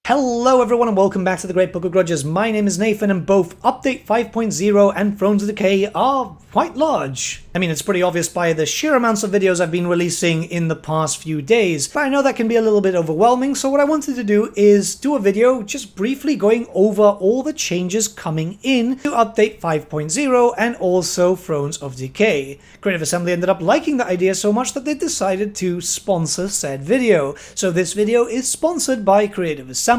Hello everyone and welcome back to the Great Book of Grudges. My name is Nathan and both Update 5.0 and Thrones of Decay are quite large. I mean, it's pretty obvious by the sheer amounts of videos I've been releasing in the past few days, but I know that can be a little bit overwhelming, so what I wanted to do is do a video just briefly going over all the changes coming in to Update 5.0 and also Thrones of Decay. Creative Assembly ended up liking the idea so much that they decided to sponsor said video, so this video is sponsored by Creative Assembly.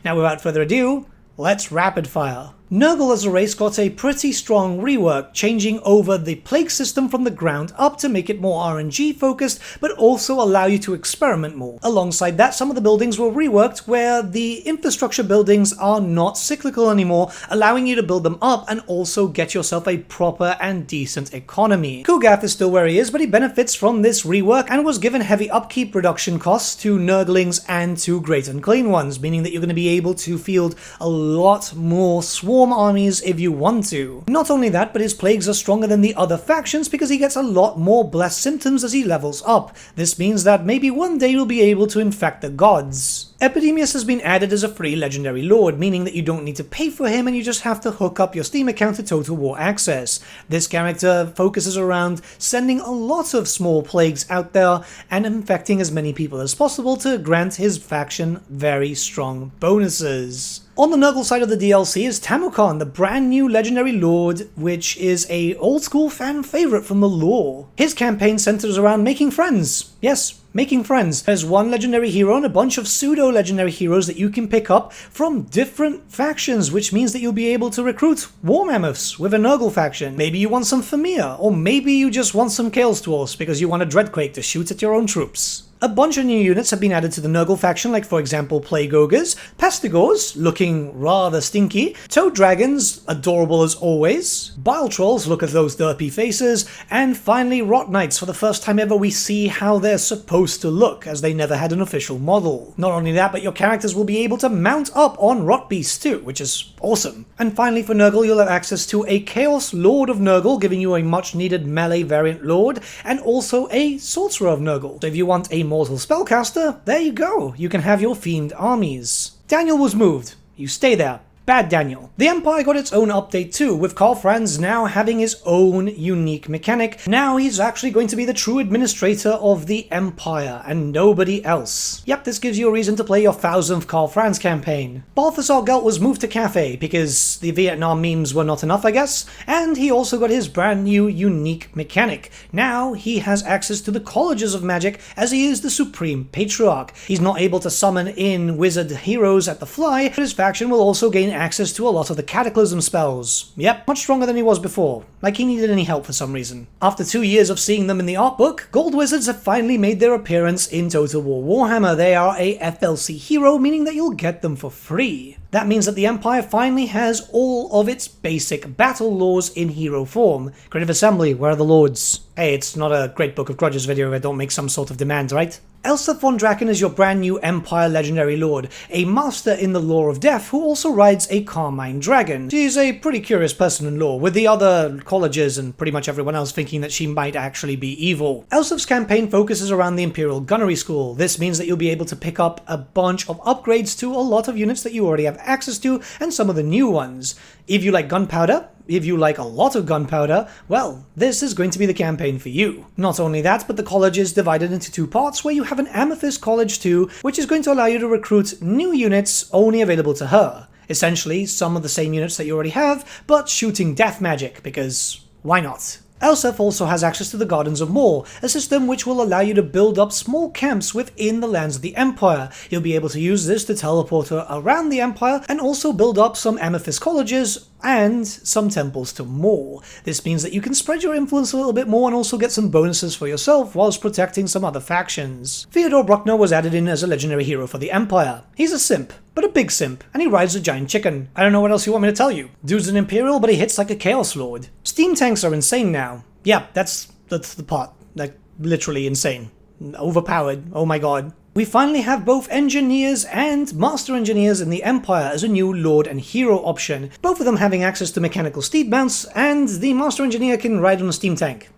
Now without further ado, let's rapid fire. Nurgle as a race got a pretty strong rework, changing over the plague system from the ground up to make it more RNG focused, but also allow you to experiment more. Alongside that, some of the buildings were reworked where the infrastructure buildings are not cyclical anymore, allowing you to build them up and also get yourself a proper and decent economy. Kugath is still where he is, but he benefits from this rework and was given heavy upkeep reduction costs to Nurglings and to Great Unclean Ones, meaning that you're going to be able to field a lot more swarm armies if you want to. Not only that, but his plagues are stronger than the other factions because he gets a lot more blessed symptoms as he levels up. This means that maybe one day you'll be able to infect the gods. Epidemius has been added as a free legendary lord, meaning that you don't need to pay for him and you just have to hook up your Steam account to Total War access. This character focuses around sending a lot of small plagues out there and infecting as many people as possible to grant his faction very strong bonuses. On the Nurgle side of the DLC is Tamurkhan, the brand new legendary lord, which is a old school fan favorite from the lore. His campaign centers around making friends. Yes, making friends. There's one legendary hero and a bunch of pseudo-legendary heroes that you can pick up from different factions, which means that you'll be able to recruit war mammoths with a Nurgle faction. Maybe you want some Famir, or maybe you just want some Chaos Dwarfs because you want a Dreadquake to shoot at your own troops. A bunch of new units have been added to the Nurgle faction, like for example Plague Ogres, Pestigors, looking rather stinky, Toad Dragons, adorable as always, Bile Trolls, look at those derpy faces, and finally Rot Knights. For the first time ever we see how they're supposed to look, as they never had an official model. Not only that, but your characters will be able to mount up on Rot Beasts too, which is awesome. And finally for Nurgle you'll have access to a Chaos Lord of Nurgle, giving you a much needed melee variant lord, and also a Sorcerer of Nurgle. So if you want a Mortal Spellcaster, there you go, you can have your themed armies. Daniel was moved. You stay there. Bad Daniel. The Empire got its own update too, with Karl Franz now having his own unique mechanic. Now he's actually going to be the true administrator of the Empire, and nobody else. Yep, this gives you a reason to play your 1000th Karl Franz campaign. Balthasar Gelt was moved to Cathay, because the Vietnam memes were not enough, I guess, and he also got his brand new unique mechanic. Now he has access to the colleges of magic, as he is the Supreme Patriarch. He's not able to summon in wizard heroes at the fly, but his faction will also gain access to a lot of the Cataclysm spells. Yep, much stronger than he was before, like he needed any help for some reason. After 2 years of seeing them in the art book, Gold Wizards have finally made their appearance in Total War Warhammer. They are a FLC hero, meaning that you'll get them for free. That means that the Empire finally has all of its basic battle laws in hero form. Creative Assembly, where are the lords? Hey, it's not a Great Book of Grudges video if I don't make some sort of demand, right? Elspeth Von Draken is your brand new Empire Legendary Lord, a master in the lore of death who also rides a Carmine Dragon. She's a pretty curious person in lore, with the other colleges and pretty much everyone else thinking that she might actually be evil. Elspeth's campaign focuses around the Imperial Gunnery School. This means that you'll be able to pick up a bunch of upgrades to a lot of units that you already have access to, and some of the new ones. If you like gunpowder, if you like a lot of gunpowder, well, this is going to be the campaign for you. Not only that, but the college is divided into two parts, where you have an Amethyst College too, which is going to allow you to recruit new units only available to her. Essentially, some of the same units that you already have, but shooting death magic, because why not? Elspeth also has access to the Gardens of Moor, a system which will allow you to build up small camps within the lands of the Empire. You'll be able to use this to teleport around the Empire and also build up some Amethyst Colleges and some temples to Moor. This means that you can spread your influence a little bit more and also get some bonuses for yourself whilst protecting some other factions. Theodore Bruckner was added in as a legendary hero for the Empire. He's a simp, but a big simp, and he rides a giant chicken. I don't know what else you want me to tell you. Dude's an Imperial, but he hits like a Chaos Lord. Steam tanks are insane now. Yeah, that's the part. Like, literally insane. Overpowered. Oh my god. We finally have both engineers and master engineers in the Empire as a new lord and hero option, both of them having access to mechanical steed mounts, and the master engineer can ride on a steam tank.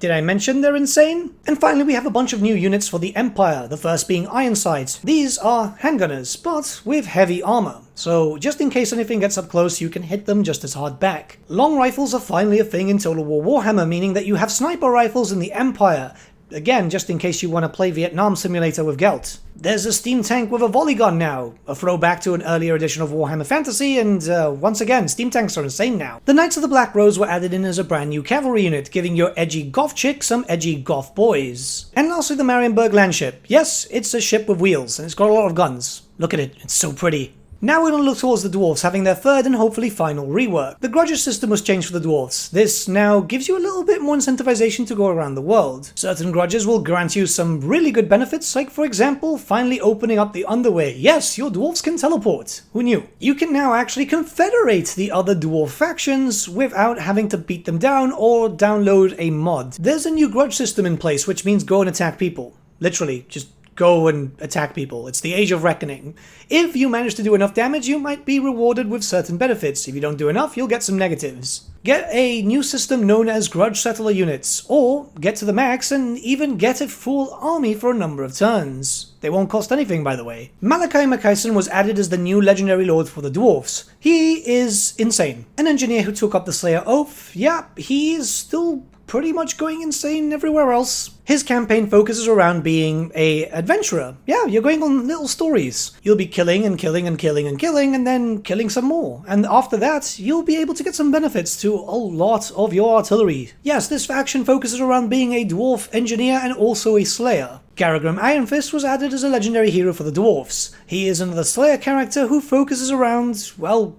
Did I mention they're insane? And finally we have a bunch of new units for the Empire, the first being Ironsides. These are handgunners, but with heavy armor. So just in case anything gets up close, you can hit them just as hard back. Long rifles are finally a thing in Total War Warhammer, meaning that you have sniper rifles in the Empire. Again, just in case you want to play Vietnam Simulator with Gelt. There's a steam tank with a volley gun now, a throwback to an earlier edition of Warhammer Fantasy, and once again, steam tanks are insane now. The Knights of the Black Rose were added in as a brand new cavalry unit, giving your edgy goth chick some edgy goth boys. And lastly, the Marienburg landship. Yes, it's a ship with wheels, and it's got a lot of guns. Look at it, it's so pretty. Now we're going to look towards the Dwarfs having their third and hopefully final rework. The Grudges system was changed for the Dwarfs. This now gives you a little bit more incentivization to go around the world. Certain Grudges will grant you some really good benefits, like for example, finally opening up the Underway. Yes, your Dwarfs can teleport. Who knew? You can now actually confederate the other Dwarf factions without having to beat them down or download a mod. There's a new Grudge system in place, which means go and attack people. Literally, just go and attack people. It's the Age of Reckoning. If you manage to do enough damage, you might be rewarded with certain benefits. If you don't do enough, you'll get some negatives. Get a new system known as Grudge Settler units, or get to the max and even get a full army for a number of turns. They won't cost anything, by the way. Malakai Makaisson was added as the new legendary lord for the Dwarfs. He is insane. An engineer who took up the Slayer Oath, yeah, he is still pretty much going insane everywhere else. His campaign focuses around being a adventurer. Yeah, you're going on little stories. You'll be killing and killing and killing and killing and then killing some more. And after that, you'll be able to get some benefits to a lot of your artillery. Yes, this faction focuses around being a dwarf engineer and also a slayer. Garragram Ironfist was added as a legendary hero for the Dwarfs. He is another slayer character who focuses around, well,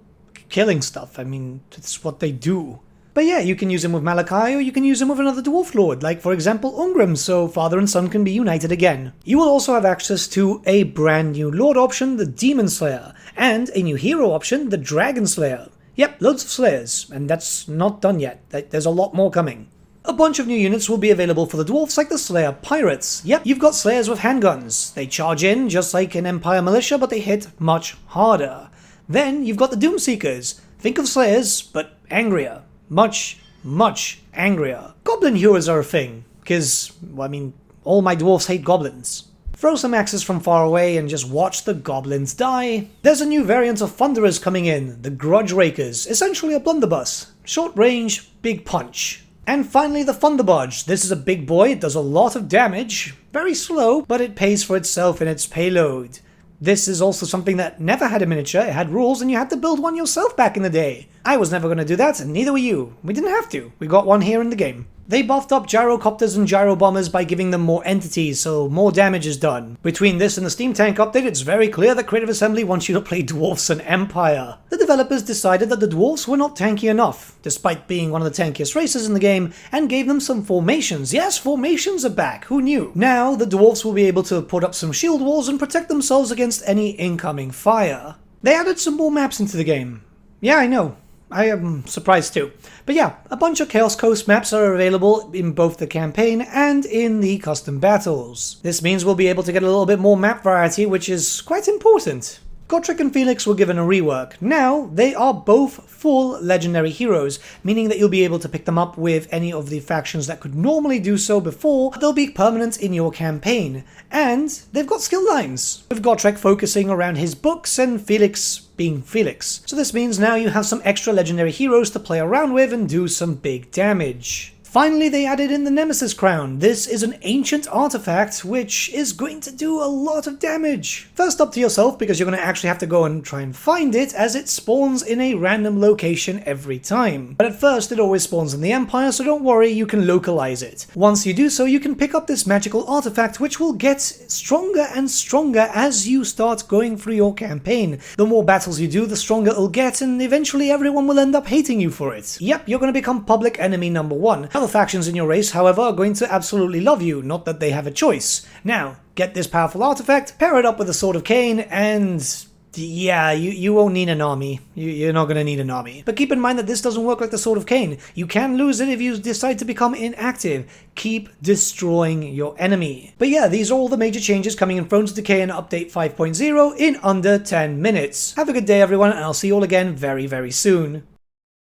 killing stuff. I mean, it's what they do. But yeah, you can use him with Malakai, or you can use him with another Dwarf Lord, like for example Ungrim, so father and son can be united again. You will also have access to a brand new Lord option, the Demon Slayer, and a new hero option, the Dragon Slayer. Yep, loads of Slayers, and that's not done yet. There's a lot more coming. A bunch of new units will be available for the Dwarfs, like the Slayer Pirates. Yep, you've got Slayers with handguns. They charge in just like an Empire Militia, but they hit much harder. Then you've got the Doomseekers. Think of Slayers, but angrier. Much, much angrier. Goblin Hewers are a thing, because, well, I mean, all my dwarfs hate goblins. Throw some axes from far away and just watch the goblins die. There's a new variant of Thunderers coming in, the Grudge Rakers, essentially a blunderbuss. Short range, big punch. And finally the Thunderbudge. This is a big boy, it does a lot of damage, very slow, but it pays for itself in its payload. This is also something that never had a miniature, it had rules and you had to build one yourself back in the day. I was never going to do that, and neither were you. We didn't have to. We got one here in the game. They buffed up gyrocopters and gyrobombers by giving them more entities, so more damage is done. Between this and the Steam Tank update, it's very clear that Creative Assembly wants you to play Dwarfs and Empire. The developers decided that the Dwarfs were not tanky enough, despite being one of the tankiest races in the game, and gave them some formations. Yes, formations are back, who knew? Now, the Dwarfs will be able to put up some shield walls and protect themselves against any incoming fire. They added some more maps into the game. Yeah, I know. I am surprised too. But yeah, a bunch of Chaos Coast maps are available in both the campaign and in the custom battles. This means we'll be able to get a little bit more map variety, which is quite important. Gotrek and Felix were given a rework. Now, they are both full legendary heroes, meaning that you'll be able to pick them up with any of the factions that could normally do so before. They'll be permanent in your campaign. And they've got skill lines, with Gotrek focusing around his books and Felix being Felix. So this means now you have some extra legendary heroes to play around with and do some big damage. Finally, they added in the Nemesis Crown. This is an ancient artifact which is going to do a lot of damage. First up to yourself, because you're going to actually have to go and try and find it, as it spawns in a random location every time. But at first it always spawns in the Empire, so don't worry, you can localize it. Once you do so, you can pick up this magical artifact which will get stronger and stronger as you start going through your campaign. The more battles you do, the stronger it'll get, and eventually everyone will end up hating you for it. Yep, you're going to become public enemy number one. Other factions in your race, however, are going to absolutely love you, not that they have a choice. Now, get this powerful artifact, pair it up with the Sword of Cain, and yeah, you won't need an army. You're not going to need an army. But keep in mind that this doesn't work like the Sword of Cain. You can lose it if you decide to become inactive. Keep destroying your enemy. But yeah, these are all the major changes coming in Thrones of Decay and Update 5.0 in under 10 minutes. Have a good day, everyone, and I'll see you all again very, very soon.